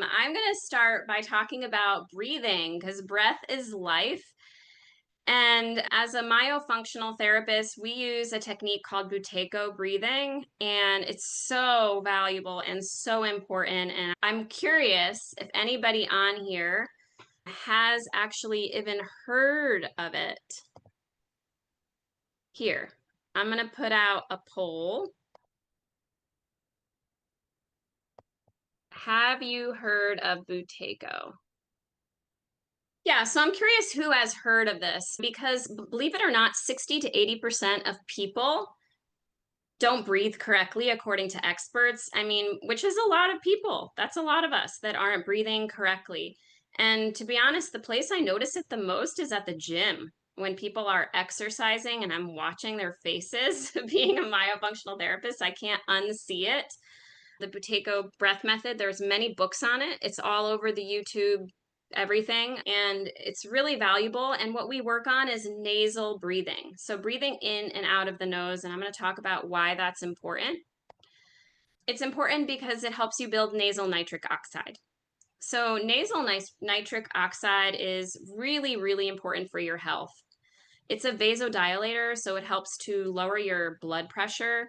I'm going to start by talking about breathing because breath is life. And as a myofunctional therapist, we use a technique called Buteyko breathing, and it's so valuable and so important. And I'm curious if anybody on here has actually even heard of it. Here, I'm going to put out a poll. Have you heard of Buteyko? Yeah, so I'm curious who has heard of this because believe it or not, 60 to 80% of people don't breathe correctly according to experts. I mean, which is a lot of people. That's a lot of us that aren't breathing correctly. And to be honest, the place I notice it the most is at the gym when people are exercising and I'm watching their faces. Being a myofunctional therapist, I can't unsee it. The Buteyko breath method, there's many books on it. It's all over the YouTube everything, and it's really valuable. And what we work on is nasal breathing, so breathing in and out of the nose, and I'm going to talk about why that's important. It's important because it helps you build nasal nitric oxide. So nasal nitric oxide is really, really important for your health. It's a vasodilator, so it helps to lower your blood pressure.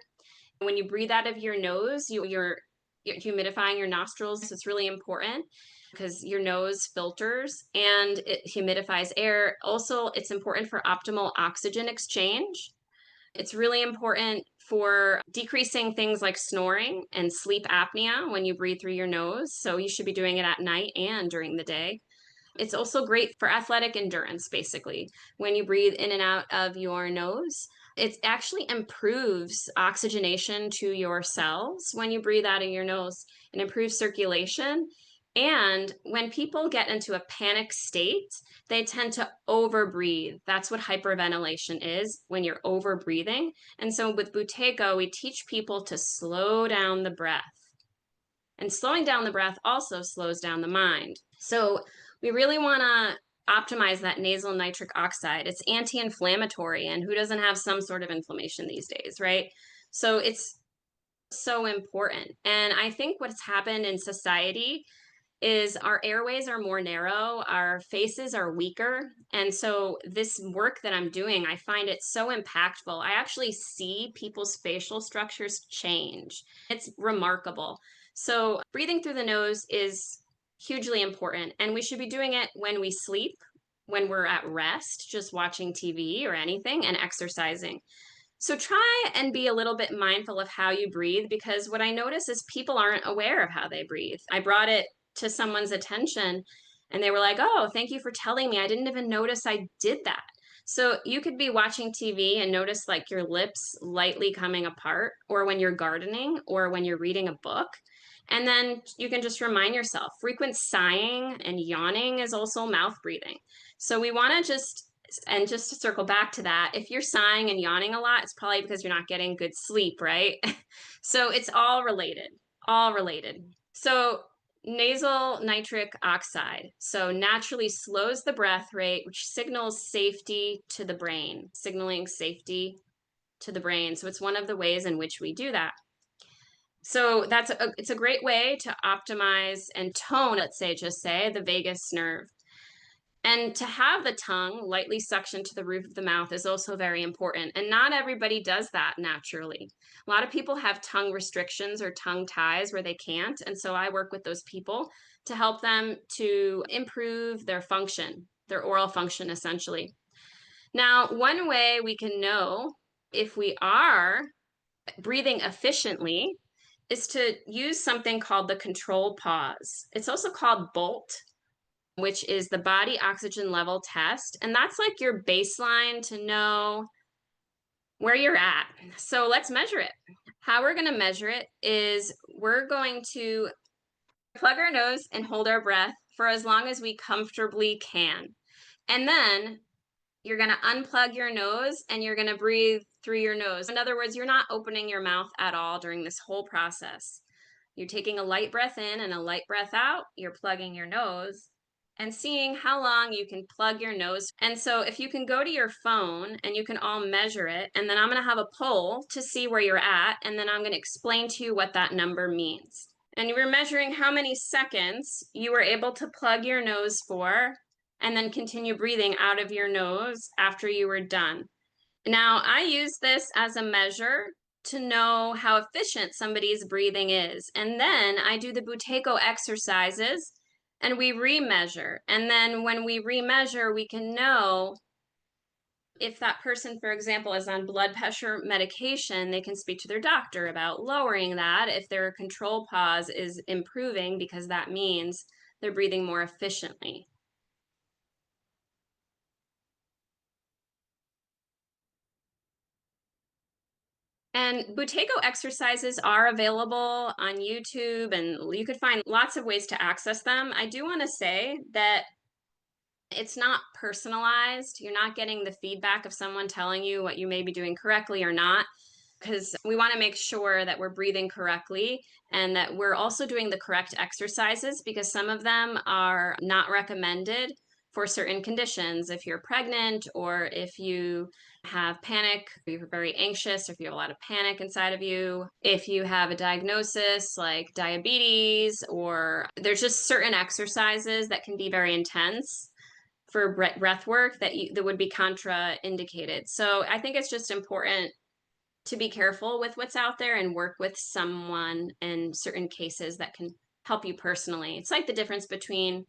When you breathe out of your nose, you're humidifying your nostrils. So it's really important because your nose filters and it humidifies air. Also, it's important for optimal oxygen exchange. It's really important for decreasing things like snoring and sleep apnea when you breathe through your nose. So you should be doing it at night and during the day. It's also great for athletic endurance, basically, when you breathe in and out of your nose. It actually improves oxygenation to your cells when you breathe out of your nose. It improves circulation. And when people get into a panic state, they tend to overbreathe. That's what hyperventilation is when you're overbreathing. And so with Buteyko, we teach people to slow down the breath. And slowing down the breath also slows down the mind. So we really want to optimize that nasal nitric oxide. It's anti-inflammatory, and who doesn't have some sort of inflammation these days, right? So it's so important. And I think what's happened in society is our airways are more narrow, our faces are weaker. And so this work that I'm doing, I find it so impactful. I actually see people's facial structures change. It's remarkable. So breathing through the nose is hugely important, and we should be doing it when we sleep, when we're at rest, just watching TV or anything, and exercising. So try and be a little bit mindful of how you breathe because what I notice is people aren't aware of how they breathe. I brought it to someone's attention and they were like, "Oh, thank you for telling me. I didn't even notice I did that." So you could be watching TV and notice like your lips lightly coming apart, or when you're gardening, or when you're reading a book. And then you can just remind yourself frequent sighing and yawning is also mouth breathing. So we want to just to circle back to that, if you're sighing and yawning a lot, it's probably because you're not getting good sleep, right? So it's all related, all related. So nasal nitric oxide, so naturally slows the breath rate, which signals safety to the brain, signaling safety to the brain. So it's one of the ways in which we do that. So it's a great way to optimize and tone, let's say, just say the vagus nerve. And to have the tongue lightly suctioned to the roof of the mouth is also very important. And not everybody does that naturally. A lot of people have tongue restrictions or tongue ties where they can't. And so I work with those people to help them to improve their function, their oral function, essentially. Now, one way we can know if we are breathing efficiently is to use something called the control pause. It's also called BOLT, which is the body oxygen level test. And that's like your baseline to know where you're at. So let's measure it. How we're going to measure it is we're going to plug our nose and hold our breath for as long as we comfortably can. And then you're going to unplug your nose and you're going to breathe through your nose. In other words, you're not opening your mouth at all during this whole process. You're taking a light breath in and a light breath out. You're plugging your nose and seeing how long you can plug your nose. And so if you can go to your phone and you can all measure it, and then I'm going to have a poll to see where you're at, and then I'm going to explain to you what that number means. And you were measuring how many seconds you were able to plug your nose for, and then continue breathing out of your nose after you were done. Now, I use this as a measure to know how efficient somebody's breathing is. And then I do the Buteyko exercises and we remeasure. And then when we remeasure, we can know if that person, for example, is on blood pressure medication, they can speak to their doctor about lowering that if their control pause is improving, because that means they're breathing more efficiently. And Buteyko exercises are available on YouTube, and you could find lots of ways to access them. I do want to say that it's not personalized. You're not getting the feedback of someone telling you what you may be doing correctly or not, because we want to make sure that we're breathing correctly and that we're also doing the correct exercises, because some of them are not recommended for certain conditions. If you're pregnant, or if you have panic, if you're very anxious, or if you have a lot of panic inside of you, if you have a diagnosis like diabetes, or there's just certain exercises that can be very intense for breath work that would be contraindicated. So I think it's just important to be careful with what's out there and work with someone in certain cases that can help you personally. It's like the difference between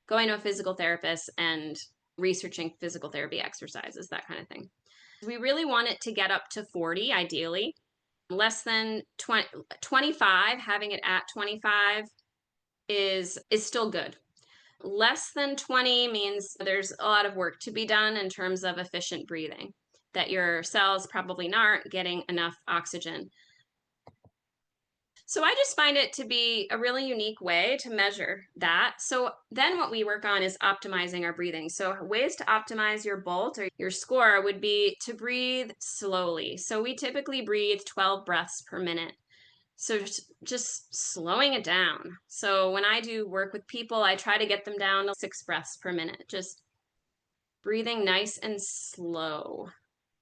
going to a physical therapist and researching physical therapy exercises, that kind of thing. We really want it to get up to 40, ideally. Less than 20, 25, having it at 25 is still good. Less than 20 means there's a lot of work to be done in terms of efficient breathing, that your cells probably aren't getting enough oxygen. So I just find it to be a really unique way to measure that. So then what we work on is optimizing our breathing. So ways to optimize your BOLT or your score would be to breathe slowly. So we typically breathe 12 breaths per minute. So just slowing it down. So when I do work with people, I try to get them down to 6 breaths per minute, just breathing nice and slow.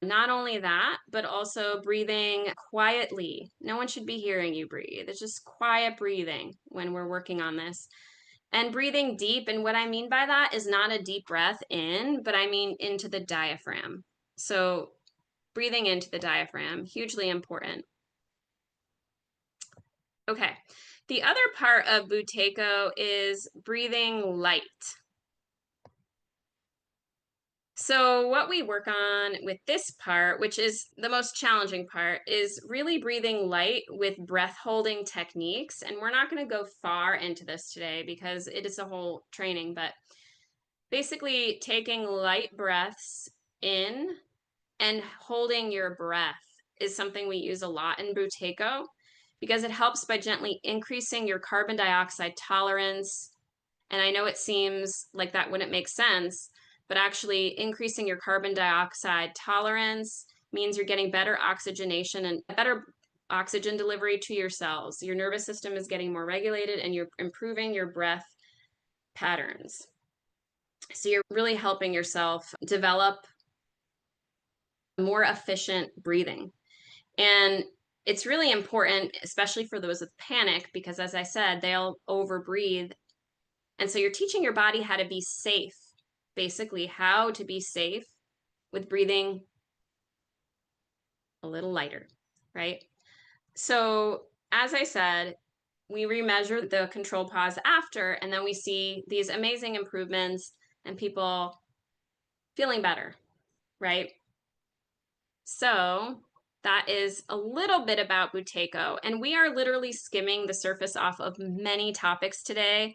Not only that, but also breathing quietly. No one should be hearing you breathe. It's just quiet breathing when we're working on this. And breathing deep. And what I mean by that is not a deep breath in, but I mean into the diaphragm. So breathing into the diaphragm, hugely important. Okay. The other part of Buteyko is breathing light. So what we work on with this part, which is the most challenging part, is really breathing light with breath holding techniques. And we're not going to go far into this today because it is a whole training, but basically taking light breaths in and holding your breath is something we use a lot in Buteyko, because it helps by gently increasing your carbon dioxide tolerance. And I know it seems like that wouldn't make sense, but actually increasing your carbon dioxide tolerance means you're getting better oxygenation and better oxygen delivery to your cells. Your nervous system is getting more regulated and you're improving your breath patterns. So you're really helping yourself develop more efficient breathing. And it's really important, especially for those with panic, because as I said, they'll overbreathe. And so you're teaching your body how to be safe, basically how to be safe with breathing a little lighter, right? So as I said, we remeasure the control pause after, and then we see these amazing improvements and people feeling better, right? So that is a little bit about Buteyko, and we are literally skimming the surface off of many topics today.